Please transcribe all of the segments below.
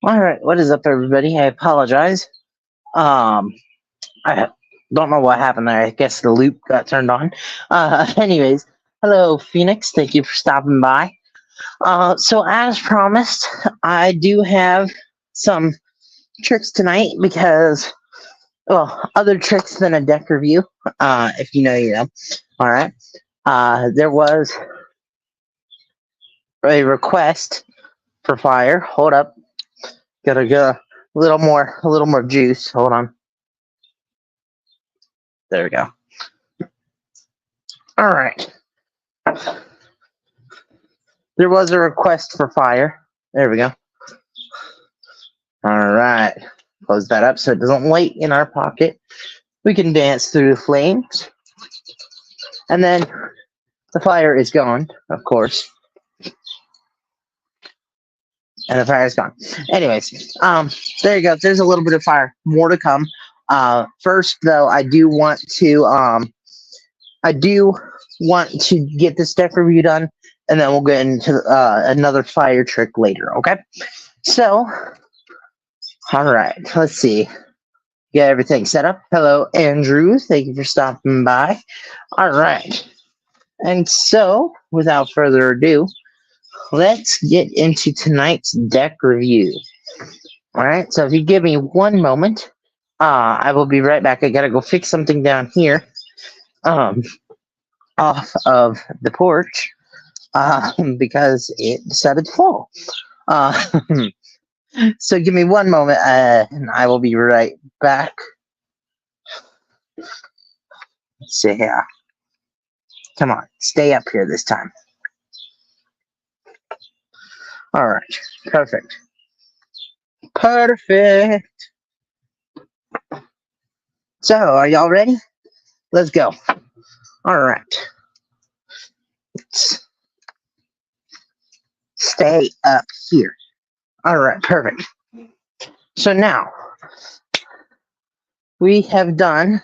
All right, what is up, everybody? I apologize. Um, I don't know what happened there. I guess the loop got turned on. Anyways, hello, Phoenix. Thank you for stopping by. So as promised, I do have some tricks tonight because, well, other tricks than a deck review. If you know, you know. All right. There was a request for fire. Hold up. Gotta go a little more juice. Hold on. There we go. All right. There was a request for fire. There we go. All right. Close that up so it doesn't wait in our pocket. We can dance through the flames. And then the fire is gone, of course. And the fire is gone. Anyways, there you go. There's a little bit of fire. More to come. First, though, I do want to get this deck review done, and then we'll get into another fire trick later. Okay. So, all right. Let's see. Get everything set up. Hello, Andrew. Thank you for stopping by. All right. And so, without further ado, let's get into tonight's deck review. All right. So, if you give me one moment, I will be right back. I gotta go fix something down here, off of the porch, because it decided to fall. So give me one moment, and I will be right back. Let's see here. Come on, stay up here this time. All right, perfect. Perfect. So, are y'all ready? Let's go. All right. Let's stay up here. All right, perfect. So now, we have done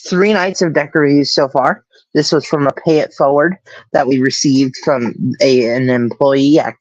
3 nights of deck reviews so far. This was from a pay it forward that we received from an employee at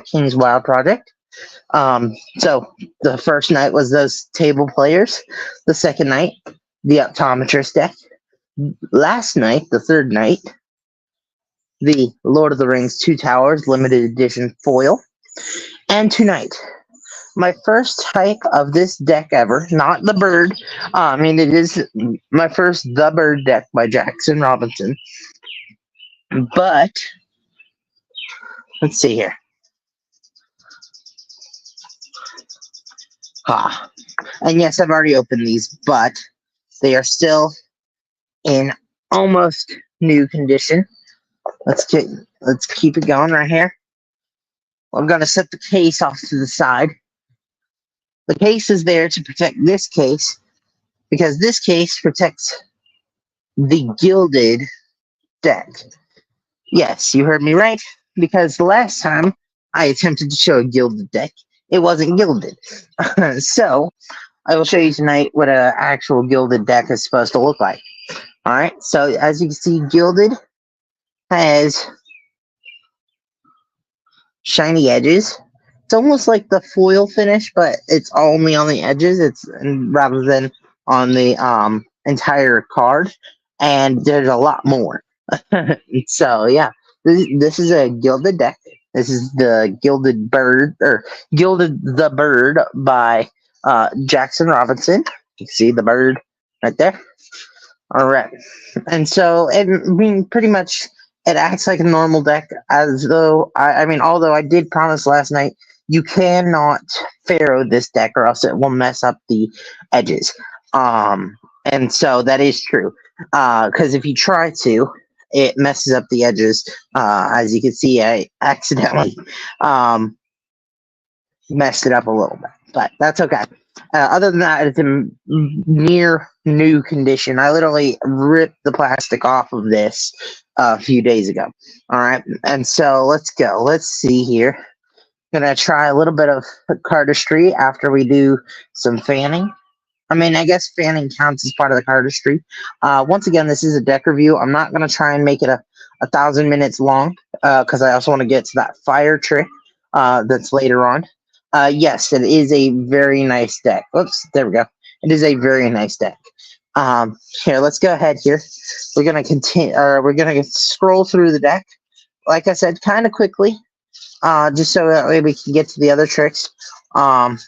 King's Wild Project. So the first night was those table players. The second night, the Optometrist deck. Last night, the third night, the Lord of the Rings Two Towers limited edition foil. And tonight, my first type of this deck ever, not the bird. It is my first The Bird deck by Jackson Robinson. But, let's see here. And yes, I've already opened these, but they are still in almost new condition. Let's keep it going right here. I'm going to set the case off to the side. The case is there to protect this case, because this case protects the gilded deck. Yes, you heard me right, because the last time I attempted to show a gilded deck, it wasn't gilded. So, I will show you tonight what an actual gilded deck is supposed to look like. Alright, so as you can see, gilded has shiny edges. It's almost like the foil finish, but it's only on the edges. It's rather than on the entire card, and there's a lot more. So yeah, this is a gilded deck. This is the Gilded Bird, or Gilded the Bird by Jackson Robinson. You see the bird right there. All right, and so pretty much it acts like a normal deck, as though although I did promise last night, you cannot Pharaoh this deck or else it will mess up the edges. And so that is true. Because if you try to, it messes up the edges. As you can see, I accidentally messed it up a little bit, but that's okay. Other than that, it's in near new condition. I literally ripped the plastic off of this a few days ago. All right, and so let's go. Let's see here. Gonna try a little bit of cardistry after we do some fanning. I guess fanning counts as part of the cardistry. Once again, this is a deck review. I'm not gonna try and make it a 1,000 minutes long, because I also want to get to that fire trick that's later on. Yes, it is a very nice deck. Oops, there we go. It is a very nice deck. Here, let's go ahead here. We're gonna continue, or we're gonna scroll through the deck. Like I said, kind of quickly, just so that way we can get to the other tricks. Um,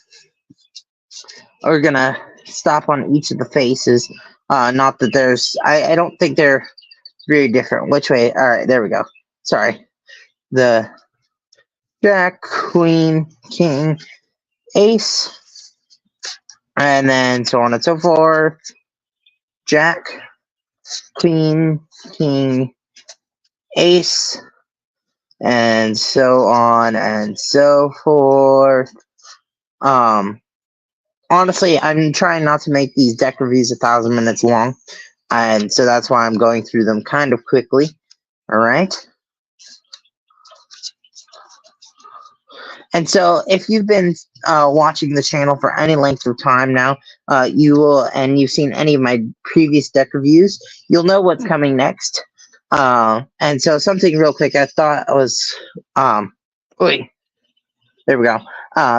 we're gonna stop on each of the faces. Not that there's, I don't think they're very different. Which way? All right, there we go. Sorry. The Jack, Queen, King, Ace, and then so on and so forth. Jack, Queen, King, Ace, and so on and so forth. Honestly, I'm trying not to make these deck reviews 1,000 minutes long, and so that's why I'm going through them kind of quickly. All right. And so, if you've been watching the channel for any length of time now, you will, and you've seen any of my previous deck reviews, you'll know what's coming next. And so, something real quick, I thought was, wait, there we go.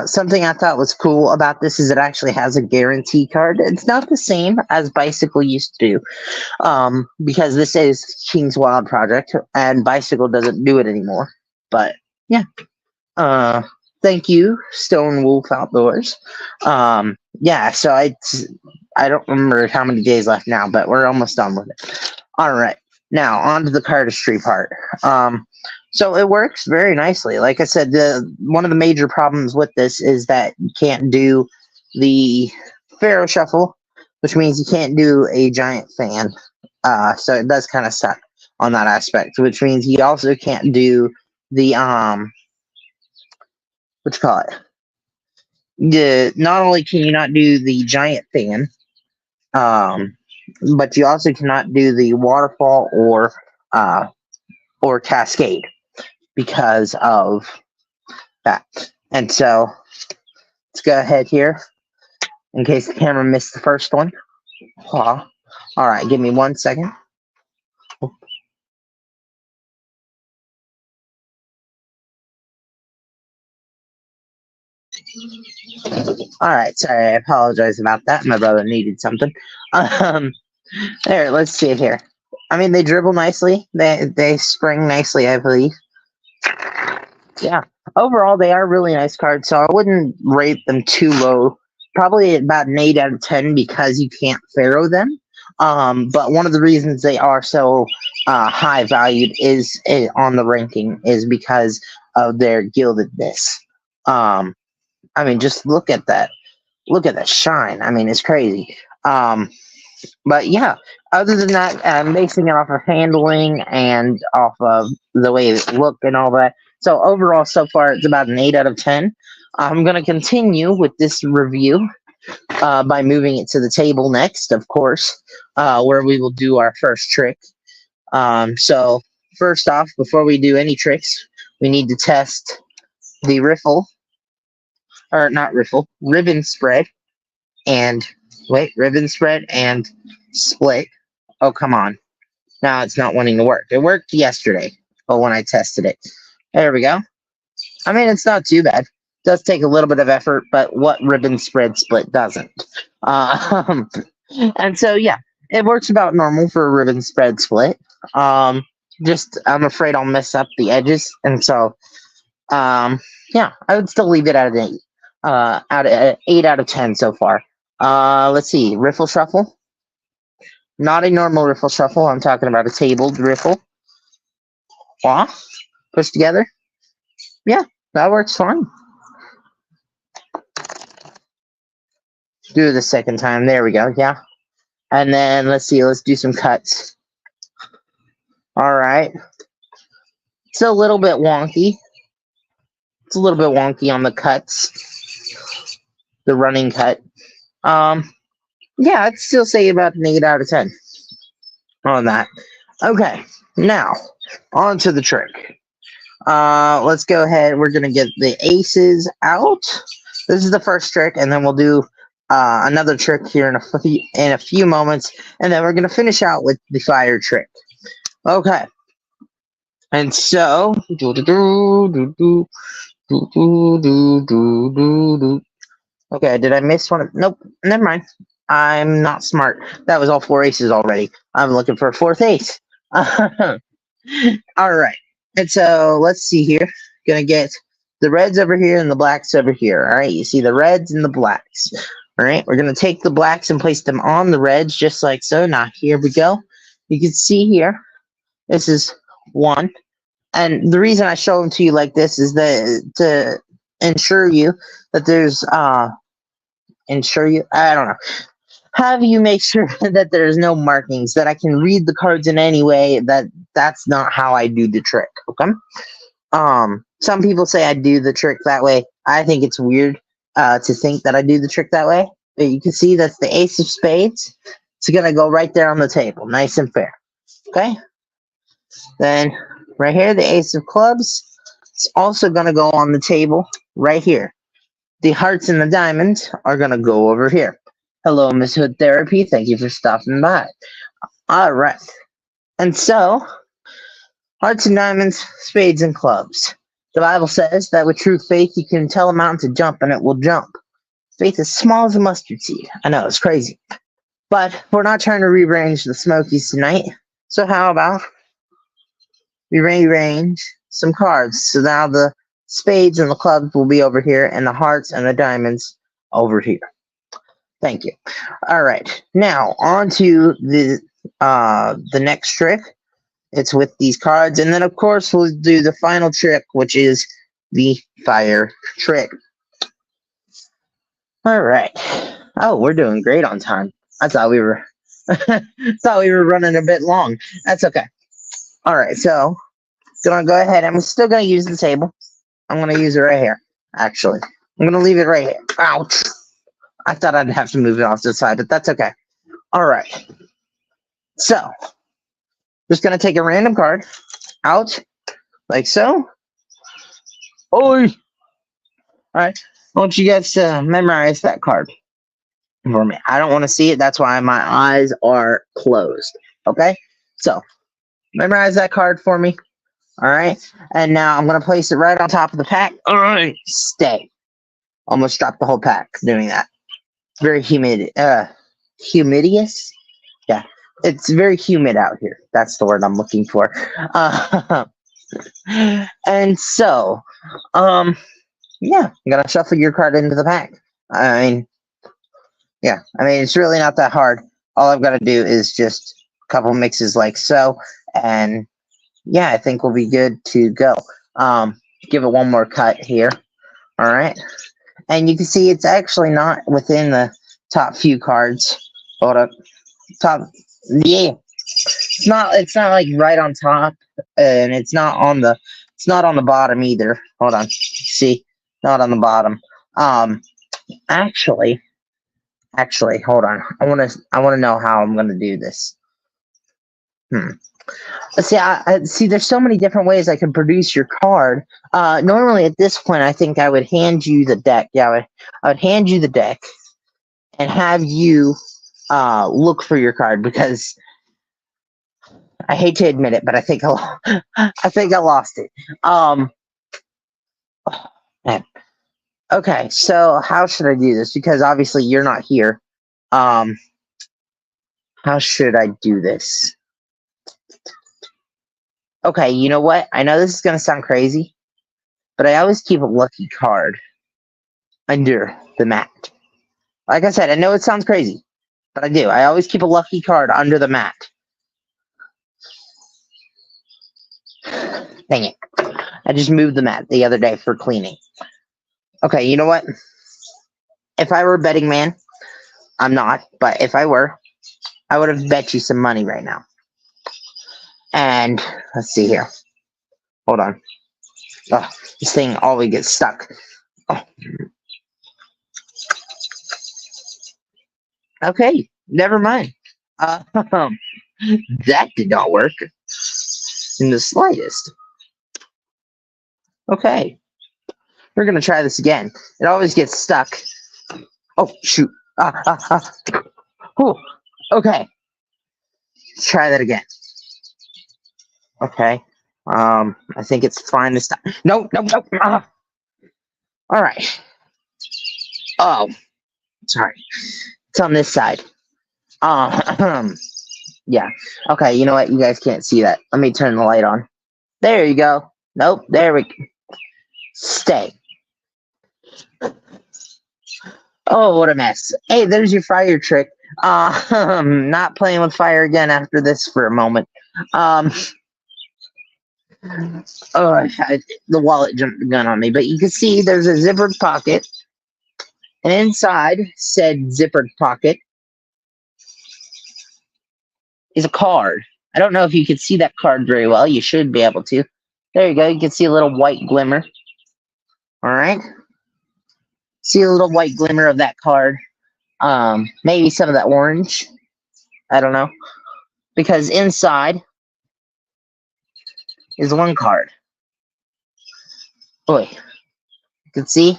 Something I thought was cool about this is it actually has a guarantee card. It's not the same as Bicycle used to do, because this is King's Wild Project, and Bicycle doesn't do it anymore. But yeah. Thank you, Stone Wolf Outdoors. Yeah, so I don't remember how many days left now, but we're almost done with it. All right, now on to the cardistry part. So it works very nicely. Like I said, one of the major problems with this is that you can't do the Pharaoh Shuffle, which means you can't do a giant fan. So it does kind of suck on that aspect, which means you also can't do the what you call it? Not only can you not do the giant fan, but you also cannot do the waterfall or cascade because of that. And so let's go ahead here in case the camera missed the first one. All right, give me 1 second. All right, sorry, I apologize about that. My brother needed something. There, let's see it here. I mean, they dribble nicely. They spring nicely, I believe. Yeah, overall, they are really nice cards, so I wouldn't rate them too low. Probably about an 8 out of 10 because you can't Pharaoh them. But one of the reasons they are so high valued is on the ranking is because of their gildedness. I mean, just look at that. Look at that shine. I mean, it's crazy. But yeah, other than that, I'm basing it off of handling and off of the way it look and all that. So overall, so far, it's about an 8 out of 10. I'm going to continue with this review by moving it to the table next, of course, where we will do our first trick. So first off, before we do any tricks, we need to test the riffle, or not riffle, ribbon spread, and ribbon spread and split. Oh, come on. Now it's not wanting to work. It worked yesterday, but when I tested it. There we go. I mean, it's not too bad. It does take a little bit of effort, but what ribbon spread split doesn't? And so, yeah, it works about normal for a ribbon spread split. Just, I'm afraid I'll mess up the edges. And so, yeah, I would still leave it at an 8 out of 10 so far. Let's see, riffle shuffle. Not a normal riffle shuffle. I'm talking about a tabled riffle. Push together. Yeah, that works fine. Do it the second time. There we go. Yeah. And then let's see. Let's do some cuts. All right. It's a little bit wonky. It's a little bit wonky on the cuts. The running cut. Yeah, I'd still say about an 8 out of 10 on that. Okay, now on to the trick. Let's go ahead. We're gonna get the aces out. This is the first trick, and then we'll do another trick here in a few moments, and then we're gonna finish out with the fire trick. Okay, and so Do, do, do, do, do, do. Okay, did I miss one? Nope, never mind. I'm not smart. That was all four aces already. I'm looking for a fourth ace. All right. And so let's see here. Gonna get the reds over here and the blacks over here. All right. You see the reds and the blacks. All right. We're gonna take the blacks and place them on the reds just like so. Now here we go. You can see here. This is one. And the reason I show them to you like this is that to ensure you that there's ensure you I don't know, have you make sure that there's no markings, that I can read the cards in any way. That's not how I do the trick. Okay. Some people say I do the trick that way. I think it's weird to think that I do the trick that way. But you can see that's the ace of spades. It's gonna go right there on the table, nice and fair. Okay. Then right here, the ace of clubs. It's also gonna go on the table right here. The hearts and the diamonds are gonna go over here. Hello, Miss Hood Therapy. Thank you for stopping by. All right. And so, hearts and diamonds, spades and clubs. The Bible says that with true faith, you can tell a mountain to jump and it will jump. Faith is small as a mustard seed. I know, it's crazy. But we're not trying to rearrange the Smokies tonight. So how about we rearrange some cards? So now the spades and the clubs will be over here and the hearts and the diamonds over here. Thank you. All right. Now on to the next trick. It's with these cards, and then of course we'll do the final trick, which is the fire trick. All right. Oh, we're doing great on time. I thought we were running a bit long. That's okay. All right. So gonna go ahead. I'm still gonna use the table. I'm gonna use it right here. Actually, I'm gonna leave it right here. Ouch. I thought I'd have to move it off to the side, but that's okay. All right. So, just going to take a random card out, like so. Oi! All right. I want you guys to memorize that card for me. I don't want to see it. That's why my eyes are closed. Okay? So, memorize that card for me. All right. And now I'm going to place it right on top of the pack. All right. Stay. Almost dropped the whole pack doing that. Very humidous. Yeah, it's very humid out here. That's the word I'm looking for. And so, yeah, I'm gonna shuffle your card into the pack. I mean, it's really not that hard. All I've got to do is just a couple mixes like so, and yeah, I think we'll be good to go. Give it one more cut here. All right. And you can see it's actually not within the top few cards. Hold up. Top. Yeah. It's not like right on top. And it's not on the bottom either. Hold on. See? Not on the bottom. Actually, hold on. I wanna know how I'm gonna do this. See, I see. There's so many different ways I can produce your card. Normally, at this point, I think I would hand you the deck. Yeah, I would hand you the deck and have you look for your card, because I hate to admit it, but I think I lost it. Man. Okay, so how should I do this? Because obviously you're not here. How should I do this? Okay, you know what? I know this is going to sound crazy, but I always keep a lucky card under the mat. Like I said, I know it sounds crazy, but I do. I always keep a lucky card under the mat. Dang it. I just moved the mat the other day for cleaning. Okay, you know what? If I were a betting man, I'm not, but if I were, I would have bet you some money right now. And let's see here. Hold on. Oh, this thing always gets stuck. Oh. Okay, never mind. That did not work in the slightest. Okay, we're gonna try this again. It always gets stuck. Oh shoot! Whew. Okay, let's try that again. Okay. I think it's fine this time. No. All right. Oh, sorry. It's on this side. Yeah. Okay, you know what? You guys can't see that. Let me turn the light on. There you go. Nope. There we go. Stay. Oh, what a mess. Hey, there's your fire trick. Not playing with fire again after this for a moment. The wallet jumped the gun on me, but you can see there's a zippered pocket, and inside said zippered pocket is a card. I don't know if you can see that card very well. You should be able to. There you go. You can see a little white glimmer. All right. See a little white glimmer of that card. Maybe some of that orange. I don't know. Because inside is one card. Boy, you can see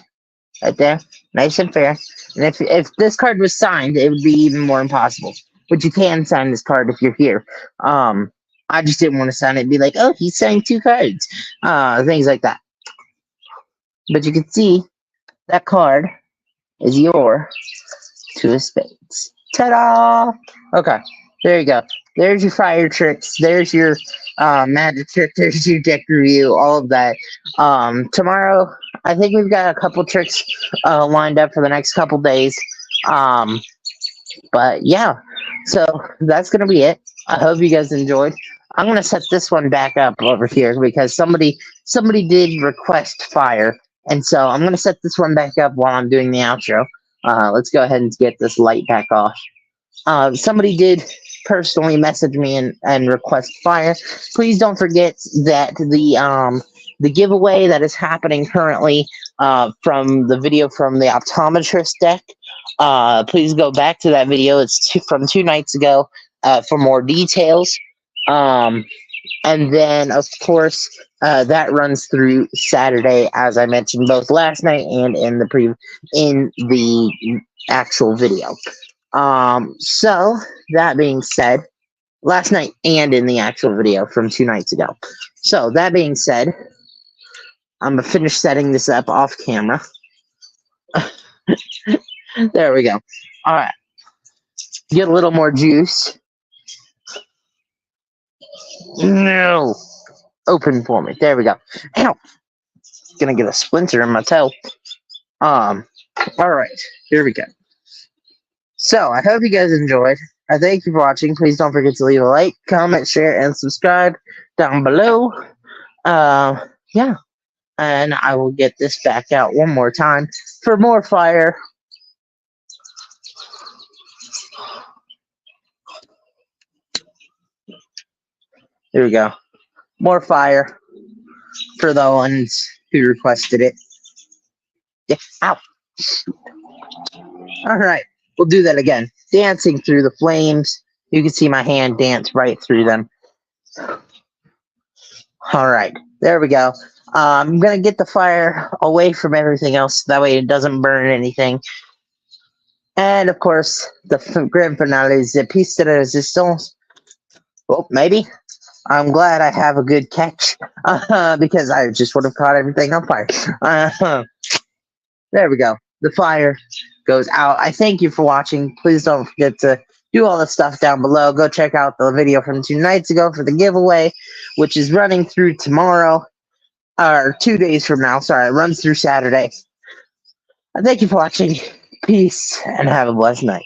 right there, nice and fair. And if this card was signed, it would be even more impossible. But you can sign this card if you're here. I just didn't want to sign it and be like, oh, he signed 2 cards. Things like that. But you can see that card is your 2 of spades. Ta-da! Okay, there you go. There's your fire tricks. There's your magic trick. There's your deck review. All of that. Tomorrow, I think we've got a couple tricks lined up for the next couple days. But yeah, so that's gonna be it. I hope you guys enjoyed. I'm gonna set this one back up over here because somebody did request fire, and so I'm gonna set this one back up while I'm doing the outro. Let's go ahead and get this light back off. Somebody did personally message me and request fire. Please don't forget that the giveaway that is happening currently from the video from the optometrist deck. Please go back to that video. It's from 2 nights ago for more details. And then, of course, that runs through Saturday, as I mentioned, both last night and in the actual video. So that being said, last night and in the actual video from 2 nights ago. So that being said, I'm gonna finish setting this up off camera. There we go. All right, get a little more juice. No, open for me. There we go. Ow, gonna get a splinter in my toe. All right, here we go. So I hope you guys enjoyed. I thank you for watching. Please don't forget to leave a like, comment, share, and subscribe down below. Yeah, and I will get this back out one more time for more fire. Here we go. More fire for the ones who requested it. Yeah. Ow. All right. We'll do that again. Dancing through the flames. You can see my hand dance right through them. All right. There we go. I'm going to get the fire away from everything else. That way it doesn't burn anything. And, of course, the grand finale is the piece de resistance. Well, maybe. I'm glad I have a good catch because I just would have caught everything on fire. There we go. The fire goes out. I thank you for watching. Please don't forget to do all the stuff down below. Go check out the video from 2 nights ago for the giveaway, which is running through tomorrow, or 2 days from now. Sorry, it runs through Saturday. I thank you for watching. Peace, and have a blessed night.